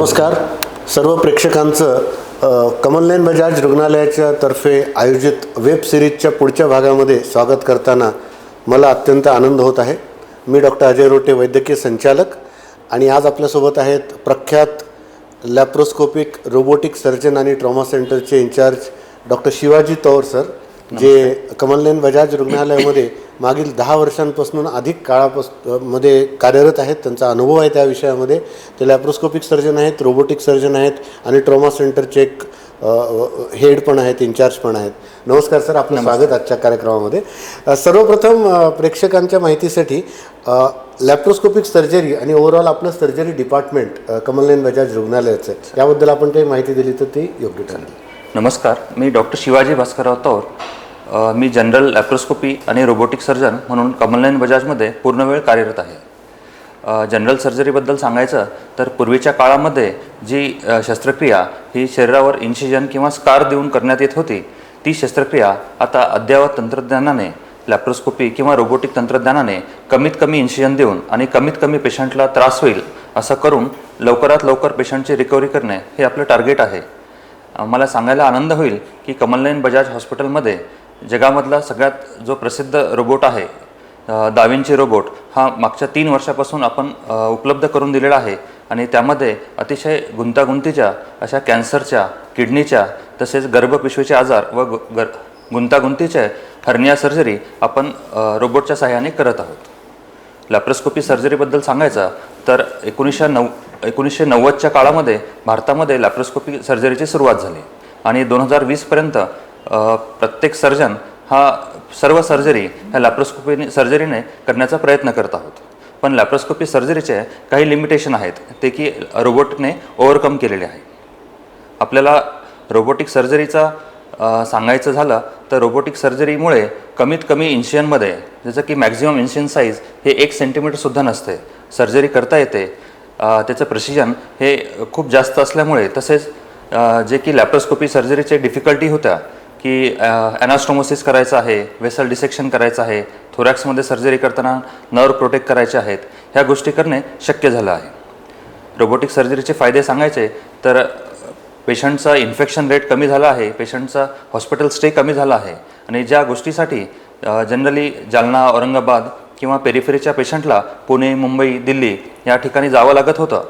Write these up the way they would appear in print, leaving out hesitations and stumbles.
नमस्कार सर्व प्रेक्षकांचं कमलनयन बजाज रुग्णालयाच्या तर्फे आयोजित वेब सिरीजच्या पुढच्या भागामध्ये स्वागत करताना मला अत्यंत आनंद होत आहे। मी डॉक्टर अजय रोटे, वैद्यकीय संचालक, आणि आज आपल्यासोबत आहेत प्रख्यात लॅप्रोस्कोपिक रोबोटिक सर्जन आणि ट्रॉमा सेंटरचे इंचार्ज डॉक्टर शिवाजी तौर सर, जे कमलनयन बजाज रुग्णालयामध्ये मागील 10 वर्षांपासून अधिक काळामध्ये कार्यरत आहेत। त्यांचा अनुभव आहे त्या विषयामध्ये। ते लॅप्रोस्कोपिक सर्जन आहेत, रोबोटिक सर्जन आहेत आणि ट्रॉमा सेंटरचे एक हेड पण आहेत, इंचार्ज पण आहेत। नमस्कार सर, आपलं स्वागत आजच्या कार्यक्रमामध्ये। सर्वप्रथम प्रेक्षकांच्या माहितीसाठी लॅप्रोस्कोपिक सर्जरी आणि ओव्हरऑल आपलं सर्जरी डिपार्टमेंट कमलनयन बजाज रुग्णालयाचं, याबद्दल आपण काही माहिती दिली तर ती योग्य ठरेल। नमस्कार, मी डॉक्टर शिवाजी भास्करराव तौर, मी जनरल लॅप्रोस्कोपी आणि रोबोटिक सर्जन म्हणून कमलनयन बजाजमध्ये पूर्ण वेळ कार्यरत आहे। जनरल सर्जरीबद्दल सांगायचं तर पूर्वीच्या काळामध्ये जी शस्त्रक्रिया ही शरीरावर इन्सिजन किंवा स्कार देऊन करण्यात येत होती, ती शस्त्रक्रिया आता अद्ययावत तंत्रज्ञानाने, लॅप्रोस्कोपी किंवा रोबोटिक तंत्रज्ञानाने कमीत कमी इन्सिजन देऊन आणि कमीत कमी पेशंटला त्रास होईल असं करून लवकरात लवकर पेशंटची रिकव्हरी करणे हे आपलं टार्गेट आहे। मला सांगायला आनंद होईल की कमलनयन बजाज हॉस्पिटलमध्ये जगामधला सगळ्यात जो प्रसिद्ध रोबोट आहे, दा विंची रोबोट, हा मागच्या 3 वर्षापासून आपण उपलब्ध करून दिलेला आहे। आणि त्यामध्ये अतिशय गुंतागुंतीच्या अशा कॅन्सरच्या, किडनीच्या, तसेच गर्भपिशवीचे आजार व गुंतागुंतीच्या हर्निया सर्जरी आपण रोबोटच्या सहाय्याने करत आहोत। लॅप्रोस्कोपी सर्जरीबद्दल सांगायचं तर 1990च्या काळामध्ये भारतामध्ये लॅप्रोस्कोपी सर्जरीची सुरुवात झाली आणि 2020पर्यंत प्रत्येक सर्जन हा सर्व सर्जरी ह्या लॅप्रोस्कोपी सर्जरीने करण्याचा प्रयत्न करत आहोत। पण लॅप्रोस्कोपी सर्जरीचे काही लिमिटेशन आहेत, ते की रोबोटने ओव्हरकम केलेले आहे। आपल्याला रोबोटिक सर्जरीचा सांगायचं झालं तर रोबोटिक सर्जरीमुळे कमीत कमी इन्सिजनमध्ये, जसं की मॅक्झिमम इन्सिजन साईज हे 1 सेंटीमीटरसुद्धा नसते, सर्जरी करता येते। त्याचं प्रिसिजन हे खूप जास्त असल्यामुळे, तसेच जे की लॅप्रोस्कोपी सर्जरीचे डिफिकल्टी होत्या की ॲनास्टोमोसिस करायचं आहे, वेसल डिसेक्शन करायचं आहे, थोरॅक्समध्ये सर्जरी करताना नर्व प्रोटेक्ट करायचे आहेत, ह्या गोष्टी करणे शक्य झालं आहे। रोबोटिक सर्जरीचे फायदे सांगायचे तर पेशंटचा इन्फेक्शन रेट कमी झाला आहे, पेशंटचा हॉस्पिटल स्टे कमी झाला आहे, आणि ज्या गोष्टीसाठी जनरली जालना, औरंगाबाद किंवा पेरिफेरीच्या पेशंटला पुणे, मुंबई, दिल्ली या ठिकाणी जावं लागत होतं,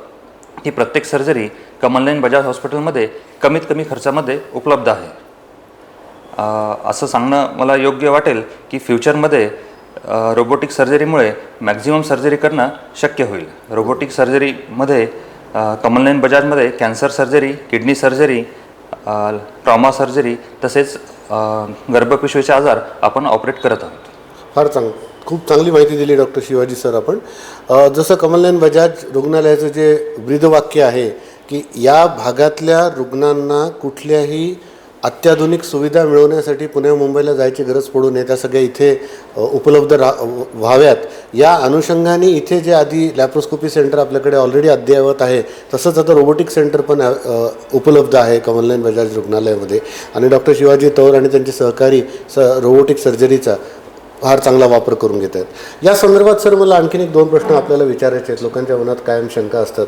ही प्रत्येक सर्जरी कमलनयन बजाज हॉस्पिटलमध्ये कमीत कमी खर्चामध्ये उपलब्ध आहे। असं सांगणं मला योग्य वाटेल की फ्युचरमध्ये रोबोटिक सर्जरीमुळे मॅक्झिमम सर्जरी करणं शक्य होईल। रोबोटिक सर्जरीमध्ये कमलनयन बजाजमध्ये cancer surgery, kidney surgery, trauma surgery, तसेच गर्भपिशवीचे आजार आपण ऑपरेट करत आहोत। फार खूप चांगली माहिती दिली डॉक्टर शिवाजी सर आपण। जसं कमलनयन बजाज रुग्णालयाचं जे ब्रीदवाक्य आहे की या भागातल्या रुग्णांना कुठल्याही अत्याधुनिक सुविधा मिळवण्यासाठी पुण्या मुंबईला जायची गरज पडू नये, त्या सगळ्या इथे उपलब्ध व्हाव्यात, या अनुषंगाने इथे जे आधी लॅप्रोस्कोपी सेंटर आपल्याकडे ऑलरेडी अद्ययावत आहे, तसंच आता रोबोटिक सेंटर पण उपलब्ध आहे कमलनयन बजाज रुग्णालयामध्ये। आणि डॉक्टर शिवाजी तौर आणि त्यांचे सहकारी रोबोटिक सर्जरीचा फार चांगला वापर करून घेत आहेत। या संदर्भात सर मला आणखीन एक 2 प्रश्न आपल्याला विचारायचे आहेत। लोकांच्या मनात कायम शंका असतात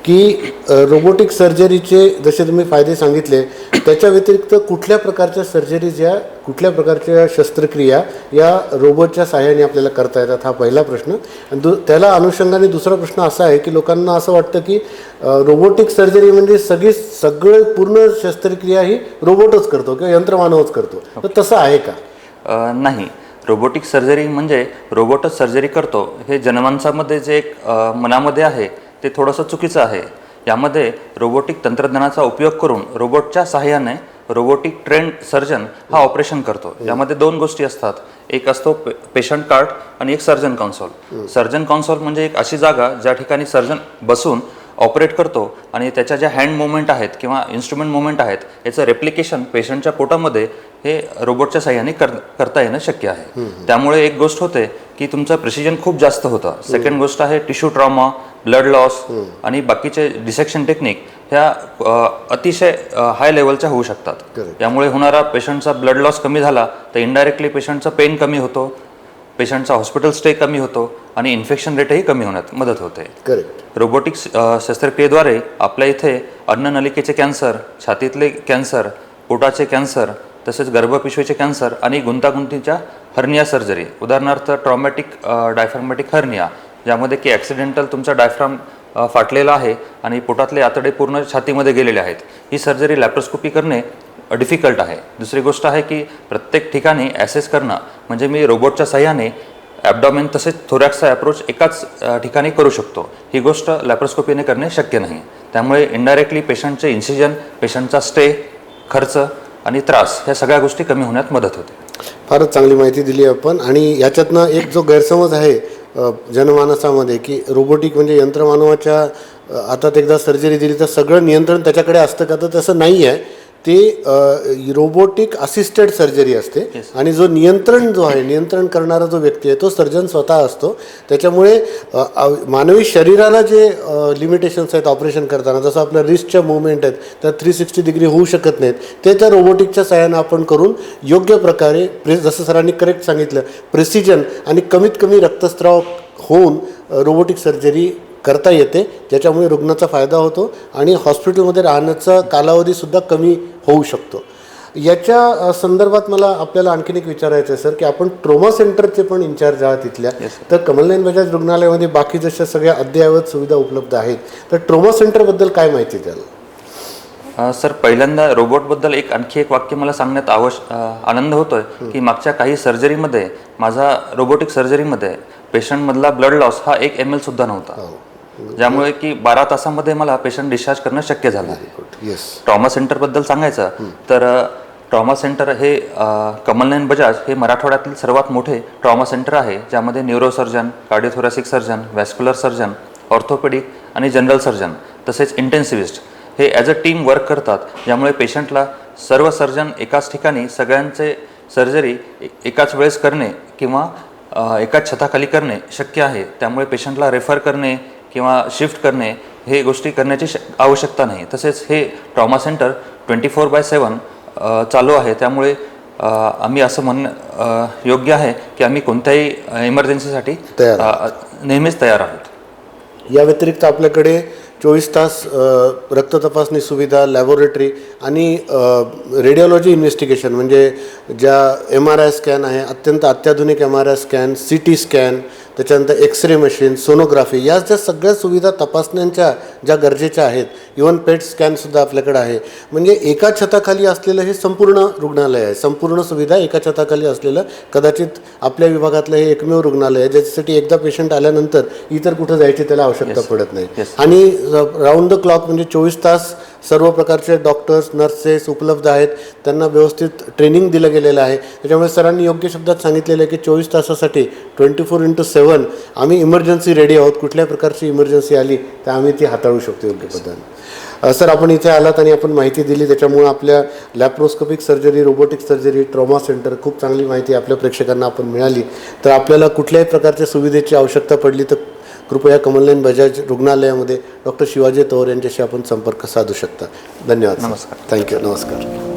की रोबोटिक सर्जरीचे जसे तुम्ही फायदे सांगितले, त्याच्या व्यतिरिक्त कुठल्या प्रकारच्या सर्जरीज, या कुठल्या प्रकारच्या शस्त्रक्रिया या रोबोटच्या सहाय्याने आपल्याला करता येतात, हा पहिला प्रश्न। आणि त्याला अनुषंगाने दुसरा प्रश्न असा आहे की लोकांना असं वाटतं की रोबोटिक सर्जरी म्हणजे सगळे पूर्ण शस्त्रक्रिया ही रोबोटच करतो किंवा यंत्रमानवच करतो, तर तसं आहे का? नाही, रोबोटिक सर्जरी म्हणजे रोबोटच सर्जरी करतो हे जनमानसामध्ये जे एक मनामध्ये आहे ते थोडंसं चुकीचं आहे। यामध्ये रोबोटिक तंत्रज्ञानाचा उपयोग करून रोबोटच्या सहाय्याने रोबोटिक ट्रेंड सर्जन हा ऑपरेशन करतो। यामध्ये 2 गोष्टी असतात, एक असतो पेशंट कार्ट आणि एक सर्जन कन्सोल। सर्जन कन्सोल म्हणजे एक अशी जागा ज्या ठिकाणी सर्जन बसून ऑपरेट करतो आणि त्याच्या ज्या हँड मुवमेंट आहेत किंवा इन्स्ट्रुमेंट मुवमेंट आहेत याचं रेप्लिकेशन पेशंटच्या पोटामध्ये हे रोबोटच्या सहाय्याने करता येणं शक्य आहे। त्यामुळे एक गोष्ट होते की तुमचं प्रिसिजन खूप जास्त होतं। सेकंड गोष्ट आहे टिश्यू ट्रॉमा, ब्लड लॉस आणि बाकीचे डिसेक्शन टेक्निक ह्या अतिशय हाय लेवलच्या होऊ शकतात। यामुळे होणारा पेशंटचा ब्लड लॉस कमी झाला तर इनडायरेक्टली पेशंटचा पेन कमी होतो, पेशंटचा हॉस्पिटल स्टे कमी होतो आणि इन्फेक्शन रेटही कमी होण्यात मदत होते. करेक्ट. रोबोटिक्स शस्त्रक्रियेद्वारे आपल्या इथे अन्ननलिकेचे कॅन्सर, छातीतले कॅन्सर, पोटाचे कॅन्सर, तसेच गर्भपिशवीचे कॅन्सर आणि गुंतागुंतीच्या हर्निया सर्जरी, उदाहरणार्थ ट्रॉमॅटिक डायफ्रॅगमॅटिक हर्निया, ज्यामध्ये की ॲक्सिडेंटल तुमचा डायफ्राम फाटलेला आहे आणि पोटातले आतडे पूर्ण छातीमध्ये गेलेले आहेत, ही सर्जरी लॅप्रोस्कोपी करणे डिफिकल्ट आहे. दुसरी गोष्ट आहे की प्रत्येक ठिकाणी ॲसेस करणं, म्हणजे मी रोबोटच्या सहाय्याने ॲबडॉमेन तसेच थोरॅक्सचा अप्रोच एकाच ठिकाणी करू शकतो. ही गोष्ट लॅप्रोस्कोपीने करणे शक्य नाही. त्यामुळे इनडायरेक्टली पेशंटचे इन्सिजन, पेशंटचा स्टे, खर्च आणि त्रास ह्या सगळ्या गोष्टी कमी होण्यात मदत होते. फारच चांगली माहिती दिली आपण. आणि याच्यातनं एक जो गैरसमज आहे जनमानसामध्ये की रोबोटिक म्हणजे यंत्रमानवाच्या हातात एकदा सर्जरी दिली तर सगळं नियंत्रण त्याच्याकडे असतं का, तर तसं नाही आहे. ते रोबोटिक असिस्टेड सर्जरी असते आणि जो नियंत्रण करणारा जो व्यक्ती आहे तो सर्जन स्वतः असतो. त्याच्यामुळे मानवी शरीराला जे लिमिटेशन्स आहेत ऑपरेशन करताना, जसं आपल्या रिस्टच्या मुवमेंट आहेत त्या 360 डिग्री होऊ शकत नाहीत, ते त्या रोबोटिकच्या सहाय्यानं आपण करून योग्य प्रकारे जसं सरांनी करेक्ट सांगितलं, प्रिसिजन आणि कमीत कमी रक्तस्राव होऊन रोबोटिक सर्जरी करता येते, ज्याच्यामुळे रुग्णाचा फायदा होतो आणि हॉस्पिटलमध्ये राहण्याचा कालावधीसुद्धा कमी होऊ शकतो. याच्या संदर्भात मला आपल्याला आणखीन एक विचारायचं आहे सर, की आपण ट्रोमा सेंटरचे पण इन्चार्ज आहात तिथल्या. तर कमलनयन बजाज रुग्णालयामध्ये बाकी जशा सगळ्या अद्ययावत सुविधा उपलब्ध आहेत, तर ट्रोमा सेंटरबद्दल काय माहिती द्याल? सर, पहिल्यांदा रोबोटबद्दल आणखी एक वाक्य मला सांगण्यात आनंद होतोय की मागच्या काही सर्जरीमध्ये, माझा रोबोटिक सर्जरीमध्ये पेशंटमधला ब्लड लॉस हा 1 ml सुद्धा नव्हता, ज्यामुळे की 12 तासामध्ये मला पेशंट डिस्चार्ज करणं शक्य झालं आहे. ट्रॉमा सेंटरबद्दल सांगायचं तर ट्रॉमा सेंटर हे कमलनयन बजाज हे मराठवाड्यातील सर्वात मोठे ट्रॉमा सेंटर आहे, ज्यामध्ये neurosurgeon, cardiothoracic surgeon, vascular surgeon, orthopaedic आणि जनरल सर्जन तसेच इंटेन्सिव्हिस्ट हे ॲज अ टीम वर्क करतात, ज्यामुळे पेशंटला सर्व सर्जन एकाच ठिकाणी सगळ्यांचे सर्जरी एकाच वेळेस करणे किंवा एकाच छताखाली करणे शक्य आहे. त्यामुळे पेशंटला रेफर करणे किंवा शिफ्ट करणे हे गोष्टी करण्याची आवश्यकता नाही. तसेच हे ट्रॉमा सेंटर 24/7 चालू आहे. त्यामुळे आम्ही असं म्हणणं योग्य आहे की आम्ही कोणत्याही इमर्जन्सीसाठी नेहमीच तयार आहोत. या व्यतिरिक्त आपल्याकडे 24 तास रक्त तपासणी सुविधा, लॅबोरेटरी आणि रेडिओलॉजी इन्व्हेस्टिगेशन, म्हणजे ज्या MRI स्कॅन आहे, अत्यंत अत्याधुनिक MRI स्कॅन, CT स्कॅन, त्याच्यानंतर एक्सरे मशीन, सोनोग्राफी, या ज्या सगळ्या सुविधा तपासण्यांच्या ज्या गरजेच्या आहेत, इवन पेट स्कॅनसुद्धा आपल्याकडे आहे. म्हणजे एका छताखाली असलेलं हे संपूर्ण रुग्णालय आहे. संपूर्ण सुविधा एका छताखाली असलेलं कदाचित आपल्या विभागातलं हे एकमेव रुग्णालय आहे, ज्याच्यासाठी एकदा पेशंट आल्यानंतर इतर कुठं जायची त्याला आवश्यकता पडत नाही. आणि राऊंड द क्लॉक म्हणजे 24 तास सर्व प्रकारचे डॉक्टर्स, नर्सेस उपलब्ध आहेत. त्यांना व्यवस्थित ट्रेनिंग दिलं गेलेलं आहे. त्याच्यामुळे सरांनी योग्य शब्दात सांगितलेलं आहे की 24 तासासाठी 24/7 आम्ही इमर्जन्सी रेडी आहोत. कुठल्या प्रकारची इमर्जन्सी आली तर आम्ही ती हाताळू शकतो योग्य पद्धतीने. सर, आपण इथे आलात आणि आपण माहिती दिली, त्याच्यामुळे आपल्या laparoscopic surgery, robotic surgery, trauma centre, खूप चांगली माहिती आपल्या प्रेक्षकांना आपण मिळाली. तर आपल्याला कुठल्याही प्रकारच्या सुविधेची आवश्यकता पडली तर कृपया कमलनयन बजाज रुग्णालयामध्ये डॉक्टर शिवाजी तोर यांच्याशी आपण संपर्क साधू शकता. धन्यवाद. नमस्कार. थँक्यू. नमस्कार.